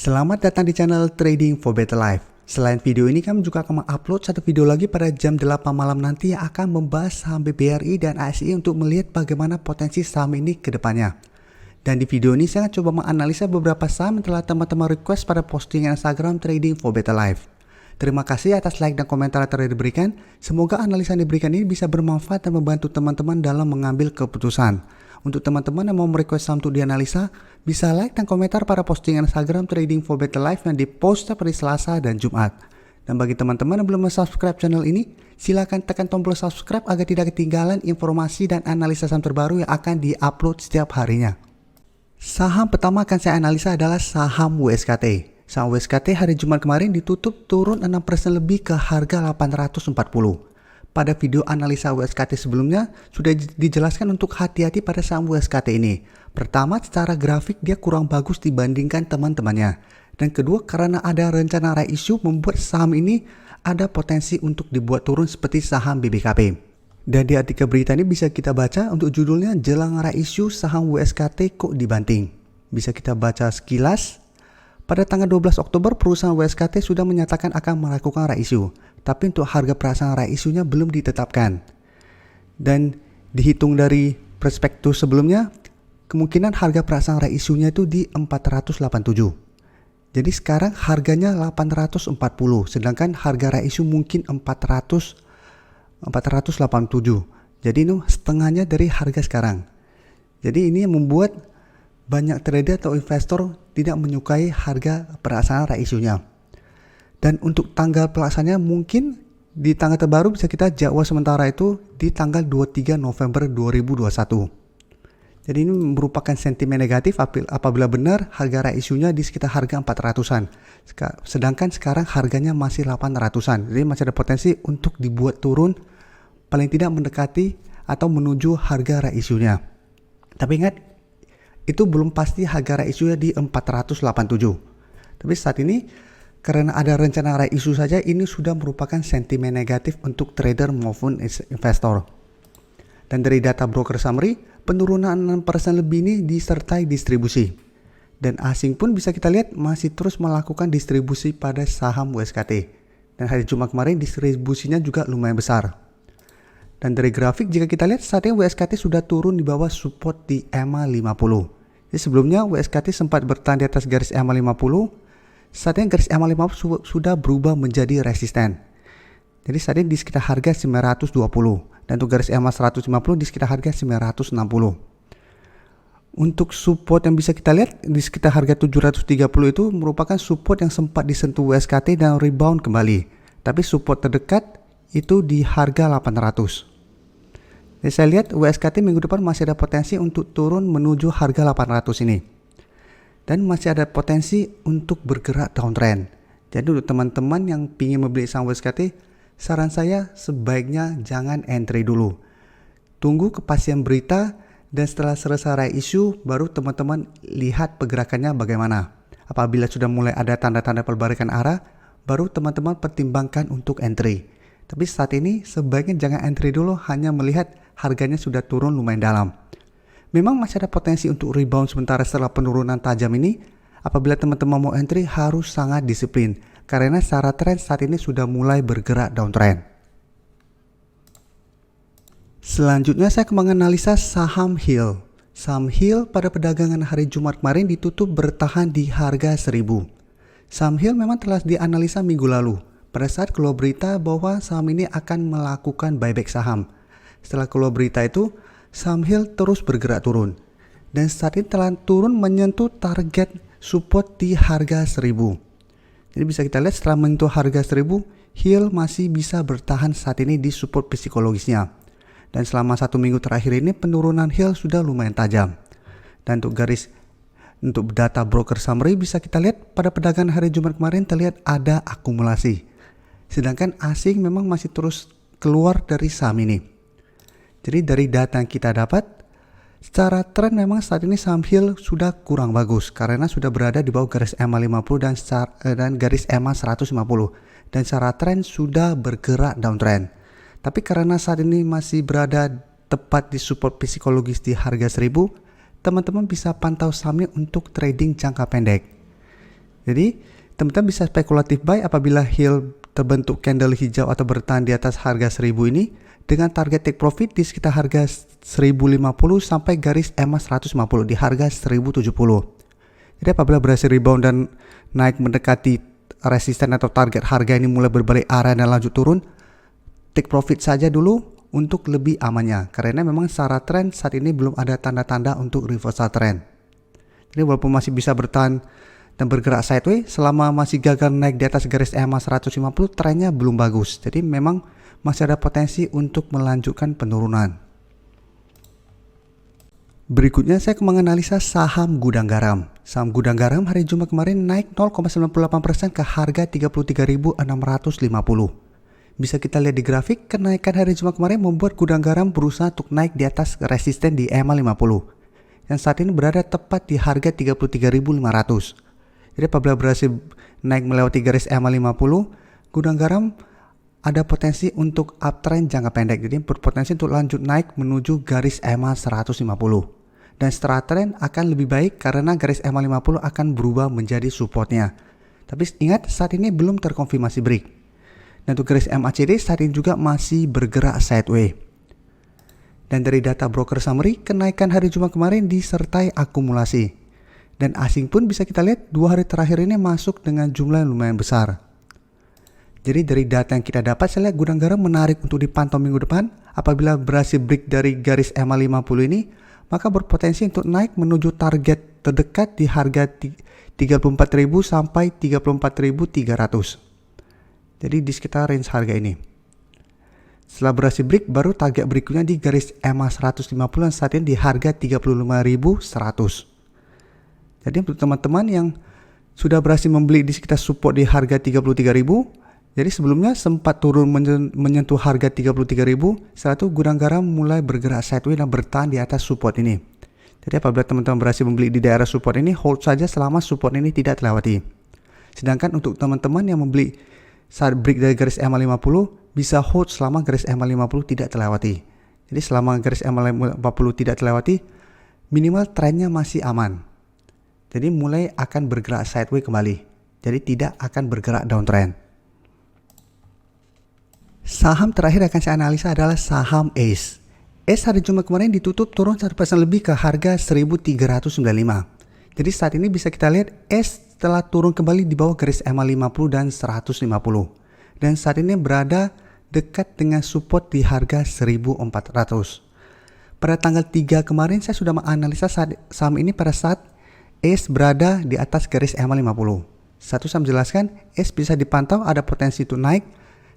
Selamat datang di channel Trading for Better Life. Selain video ini, kami juga akan mengupload satu video lagi pada jam 8 malam nanti yang akan membahas saham BBRI dan ASI untuk melihat bagaimana potensi saham ini ke depannya. Dan di video ini saya akan coba menganalisa beberapa saham yang telah teman-teman request pada postingan Instagram Trading for Better Life. Terima kasih atas like dan komentar yang telah diberikan. Semoga analisa yang diberikan ini bisa bermanfaat dan membantu teman-teman dalam mengambil keputusan. Untuk teman-teman yang mau merequest saham untuk dianalisa, bisa like dan komentar pada postingan Instagram Trading for Better Life yang dipost setiap hari Selasa dan Jumat. Dan bagi teman-teman yang belum subscribe channel ini, silakan tekan tombol subscribe agar tidak ketinggalan informasi dan analisa saham terbaru yang akan diupload setiap harinya. Saham pertama akan saya analisa adalah saham WSKT. Saham WSKT hari Jumat kemarin ditutup turun 6% lebih ke harga 840. Pada video analisa WSKT sebelumnya sudah dijelaskan untuk hati-hati pada saham WSKT ini. Pertama, secara grafik dia kurang bagus dibandingkan teman-temannya. Dan kedua, karena ada rencana reissue membuat saham ini ada potensi untuk dibuat turun seperti saham BBKP. Dan di artikel berita ini bisa kita baca untuk judulnya jelang reissue saham WSKT kok dibanting. Bisa kita baca sekilas. Pada tanggal 12 Oktober, perusahaan WSKT sudah menyatakan akan melakukan reissue. Tapi untuk harga perasaan reissue-nya belum ditetapkan. Dan dihitung dari prospektus sebelumnya, kemungkinan harga perasaan reissue-nya itu di 487. Jadi sekarang harganya 840, sedangkan harga reissue mungkin 487. Jadi ini setengahnya dari harga sekarang. Jadi ini yang membuat banyak trader atau investor tidak menyukai harga perasaan reissue-nya. Dan untuk tanggal pelaksananya mungkin di tanggal terbaru bisa kita jadwal sementara itu di tanggal 23 November 2021. Jadi ini merupakan sentimen negatif apabila benar harga reissue-nya di sekitar harga 400-an. Sedangkan sekarang harganya masih 800-an. Jadi masih ada potensi untuk dibuat turun paling tidak mendekati atau menuju harga reissue-nya. Tapi ingat, itu belum pasti harga reissue-nya di 487. Tapi saat ini karena ada rencana reissue saja, ini sudah merupakan sentimen negatif untuk trader maupun investor. Dan dari data broker summary, penurunan 6% lebih ini disertai distribusi. Dan asing pun bisa kita lihat masih terus melakukan distribusi pada saham WSKT. Dan hari Jumat kemarin distribusinya juga lumayan besar. Dan dari grafik jika kita lihat saat ini WSKT sudah turun di bawah support di EMA 50. Jadi sebelumnya WSKT sempat bertahan di atas garis EMA 50. Saat ini garis EMA 50 sudah berubah menjadi resisten. Jadi saat ini di sekitar harga 920 dan untuk garis EMA 150 di sekitar harga 960. Untuk support yang bisa kita lihat di sekitar harga 730 itu merupakan support yang sempat disentuh WSKT dan rebound kembali. Tapi support terdekat itu di harga 800. Jadi saya lihat WSKT minggu depan masih ada potensi untuk turun menuju harga 800 ini. Dan masih ada potensi untuk bergerak downtrend. Jadi untuk teman-teman yang ingin membeli saham WSKT, saran saya sebaiknya jangan entry dulu. Tunggu kepastian berita dan setelah selesai reissue baru teman-teman lihat pergerakannya bagaimana. Apabila sudah mulai ada tanda-tanda perbalikan arah, baru teman-teman pertimbangkan untuk entry. Tapi saat ini sebaiknya jangan entry dulu, hanya melihat harganya sudah turun lumayan dalam. Memang masih ada potensi untuk rebound sementara setelah penurunan tajam ini. Apabila teman-teman mau entry harus sangat disiplin karena secara tren saat ini sudah mulai bergerak downtrend. Selanjutnya saya akan menganalisa saham Hill. Saham Hill pada perdagangan hari Jumat kemarin ditutup bertahan di harga 1000. Saham Hill memang telah dianalisa minggu lalu pada saat keluar berita bahwa saham ini akan melakukan buyback saham. Setelah keluar berita itu, saham Hill terus bergerak turun dan saat ini telah turun menyentuh target support di harga 1000. Jadi bisa kita lihat setelah menyentuh harga 1000, Hill masih bisa bertahan saat ini di support psikologisnya. Dan selama 1 minggu terakhir ini penurunan Hill sudah lumayan tajam. Dan untuk data broker summary bisa kita lihat pada perdagangan hari Jumat kemarin terlihat ada akumulasi. Sedangkan asing memang masih terus keluar dari saham ini. Jadi dari data yang kita dapat, secara tren memang saat ini saham Hill sudah kurang bagus karena sudah berada di bawah garis EMA 50 dan garis EMA 150 dan secara tren sudah bergerak downtrend. Tapi karena saat ini masih berada tepat di support psikologis di harga 1000, teman-teman bisa pantau sahamnya untuk trading jangka pendek. Jadi teman-teman bisa spekulatif buy apabila Hill terbentuk candle hijau atau bertahan di atas harga 1000 ini dengan target take profit di sekitar harga 1050 sampai garis EMA 150 di harga 1070. Jadi apabila berhasil rebound dan naik mendekati resisten atau target harga ini mulai berbalik arah dan lanjut turun, take profit saja dulu untuk lebih amannya, karena memang secara tren saat ini belum ada tanda-tanda untuk reversal trend. Jadi walaupun masih bisa bertahan dan bergerak sideways, selama masih gagal naik di atas garis EMA 150, trennya belum bagus. Jadi memang masih ada potensi untuk melanjutkan penurunan. Berikutnya saya menganalisa saham Gudang Garam. Saham Gudang Garam hari Jumat kemarin naik 0,98% ke harga 33.650. Bisa kita lihat di grafik, kenaikan hari Jumat kemarin membuat Gudang Garam berusaha untuk naik di atas resisten di EMA 50 yang saat ini berada tepat di harga 33.500. Jadi apabila berhasil naik melewati garis EMA 50, Gudang Garam ada potensi untuk uptrend jangka pendek. Jadi berpotensi untuk lanjut naik menuju garis EMA 150. Dan setelah trend akan lebih baik karena garis EMA 50 akan berubah menjadi supportnya. Tapi ingat, saat ini belum terkonfirmasi break. Dan untuk garis MACD saat ini juga masih bergerak sideways. Dan dari data broker summary, kenaikan hari Jumat kemarin disertai akumulasi. Dan asing pun bisa kita lihat 2 hari terakhir ini masuk dengan jumlah yang lumayan besar. Jadi dari data yang kita dapat, saya lihat Gudang Garam menarik untuk dipantau minggu depan. Apabila berhasil break dari garis EMA 50 ini, maka berpotensi untuk naik menuju target terdekat di harga 34.000 sampai 34.300. Jadi di sekitar range harga ini. Setelah berhasil break, baru target berikutnya di garis EMA 150 yang saat ini di harga 35.100. Jadi untuk teman-teman yang sudah berhasil membeli di sekitar support di harga 33.000, jadi sebelumnya sempat turun menyentuh harga 33.000, setelah itu Gudang Garam mulai bergerak sideways dan bertahan di atas support ini. Jadi apabila teman-teman berhasil membeli di daerah support ini, hold saja selama support ini tidak terlewati. Sedangkan untuk teman-teman yang membeli saat break dari garis EMA 50, bisa hold selama garis EMA 50 tidak terlewati. Jadi selama garis EMA 50 tidak terlewati, minimal trennya masih aman. Jadi mulai akan bergerak sideways kembali. Jadi tidak akan bergerak downtrend. Saham terakhir akan saya analisa adalah saham ACE. ACE hari Jumat kemarin ditutup turun 1% lebih ke harga 1.395. Jadi saat ini bisa kita lihat ACE telah turun kembali di bawah garis EMA 50 dan 150. Dan saat ini berada dekat dengan support di harga 1.400. Pada tanggal 3 kemarin saya sudah menganalisa saham ini pada saat ACE berada di atas garis EMA 50. Satu saya menjelaskan, ACE bisa dipantau ada potensi untuk naik,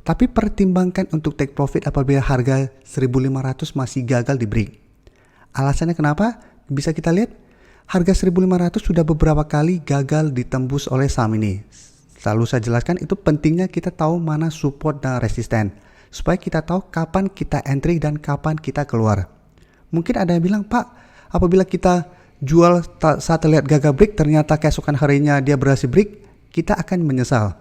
tapi pertimbangkan untuk take profit apabila harga 1.500 masih gagal di break. Alasannya kenapa? Bisa kita lihat harga 1.500 sudah beberapa kali gagal ditembus oleh saham ini. Selalu saya jelaskan itu pentingnya kita tahu mana support dan resisten, supaya kita tahu kapan kita entry dan kapan kita keluar. Mungkin ada yang bilang, Pak, apabila kita jual saat terlihat gagal break, ternyata keesokan harinya dia berhasil break, kita akan menyesal.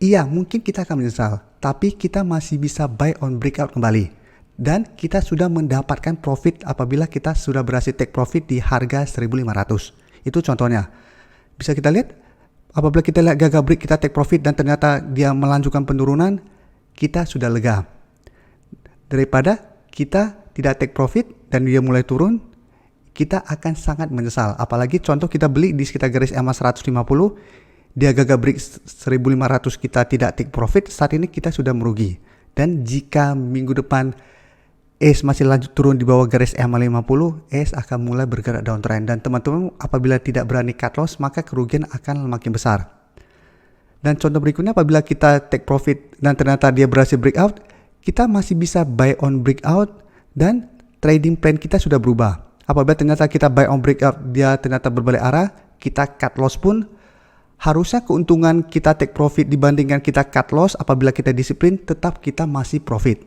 Iya, mungkin kita akan menyesal, tapi kita masih bisa buy on breakout kembali. Dan kita sudah mendapatkan profit apabila kita sudah berhasil take profit di harga 1.500. Itu contohnya. Bisa kita lihat, apabila kita lihat gagal break, kita take profit dan ternyata dia melanjutkan penurunan, kita sudah lega. Daripada kita tidak take profit dan dia mulai turun, kita akan sangat menyesal. Apalagi contoh kita beli di sekitar garis EMA 150, dia gagal break 1.500, kita tidak take profit, saat ini kita sudah merugi. Dan jika minggu depan ACE masih lanjut turun di bawah garis EMA 50, ACE akan mulai bergerak downtrend. Dan teman-teman apabila tidak berani cut loss, maka kerugian akan makin besar. Dan contoh berikutnya, apabila kita take profit dan ternyata dia berhasil breakout, kita masih bisa buy on breakout dan trading plan kita sudah berubah. Apabila ternyata kita buy on breakout, dia ternyata berbalik arah, kita cut loss pun, harusnya keuntungan kita take profit dibandingkan kita cut loss apabila kita disiplin, tetap kita masih profit.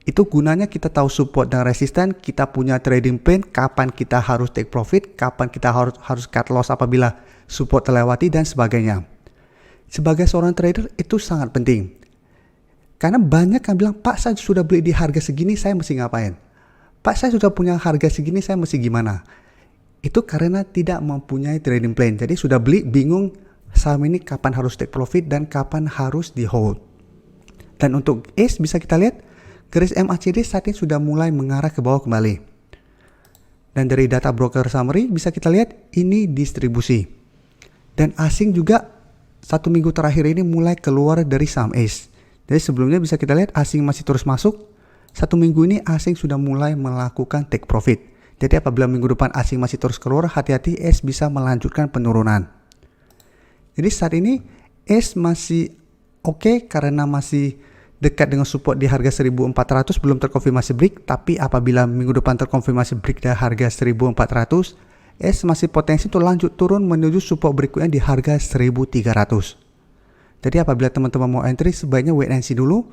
Itu gunanya kita tahu support dan resisten, kita punya trading plan, kapan kita harus take profit, kapan kita harus cut loss apabila support terlewati dan sebagainya. Sebagai seorang trader itu sangat penting. Karena banyak yang bilang, Pak, saya sudah beli di harga segini, saya mesti ngapain? Pak, saya sudah punya harga segini, saya mesti gimana? Itu karena tidak mempunyai trading plan. Jadi sudah beli, bingung saham ini kapan harus take profit dan kapan harus di hold. Dan untuk ACE bisa kita lihat garis MACD saat ini sudah mulai mengarah ke bawah kembali. Dan dari data broker summary bisa kita lihat ini distribusi. Dan asing juga 1 minggu terakhir ini mulai keluar dari saham ACE. Jadi sebelumnya bisa kita lihat asing masih terus masuk. 1 minggu ini asing sudah mulai melakukan take profit. Jadi apabila minggu depan asing masih terus keluar, hati-hati ACE bisa melanjutkan penurunan. Jadi saat ini ACE masih oke karena masih dekat dengan support di harga 1400, belum terkonfirmasi break. Tapi apabila minggu depan terkonfirmasi break di harga 1400, ACE masih potensi untuk lanjut turun menuju support berikutnya di harga 1300. Jadi apabila teman-teman mau entry sebaiknya wait and see dulu.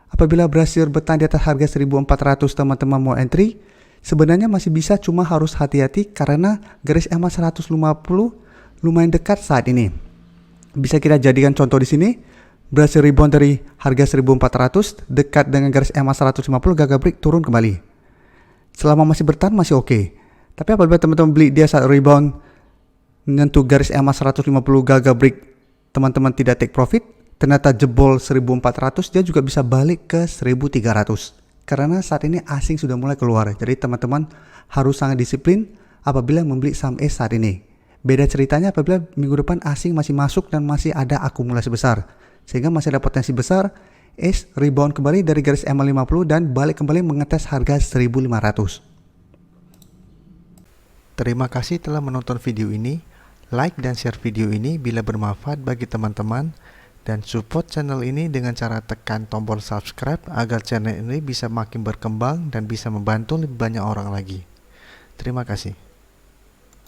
Apabila berhasil bertahan di atas harga 1400 teman-teman mau entry, sebenarnya masih bisa, cuma harus hati-hati karena garis EMA 150 lumayan dekat saat ini. Bisa kita jadikan contoh di sini, berhasil rebound dari harga 1400 dekat dengan garis EMA 150, gagal break turun kembali. Selama masih bertahan masih oke. Tapi apabila teman-teman beli dia saat rebound menyentuh garis EMA 150 gagal break, teman-teman tidak take profit, ternyata jebol 1400, dia juga bisa balik ke 1300. Karena saat ini asing sudah mulai keluar. Jadi teman-teman harus sangat disiplin apabila membeli saham ACE saat ini. Beda ceritanya apabila minggu depan asing masih masuk dan masih ada akumulasi besar. Sehingga masih ada potensi besar ACE rebound kembali dari garis EMA 50 dan balik kembali mengetes harga 1500. Terima kasih telah menonton video ini. Like dan share video ini bila bermanfaat bagi teman-teman, dan support channel ini dengan cara tekan tombol subscribe agar channel ini bisa makin berkembang dan bisa membantu lebih banyak orang lagi. Terima kasih.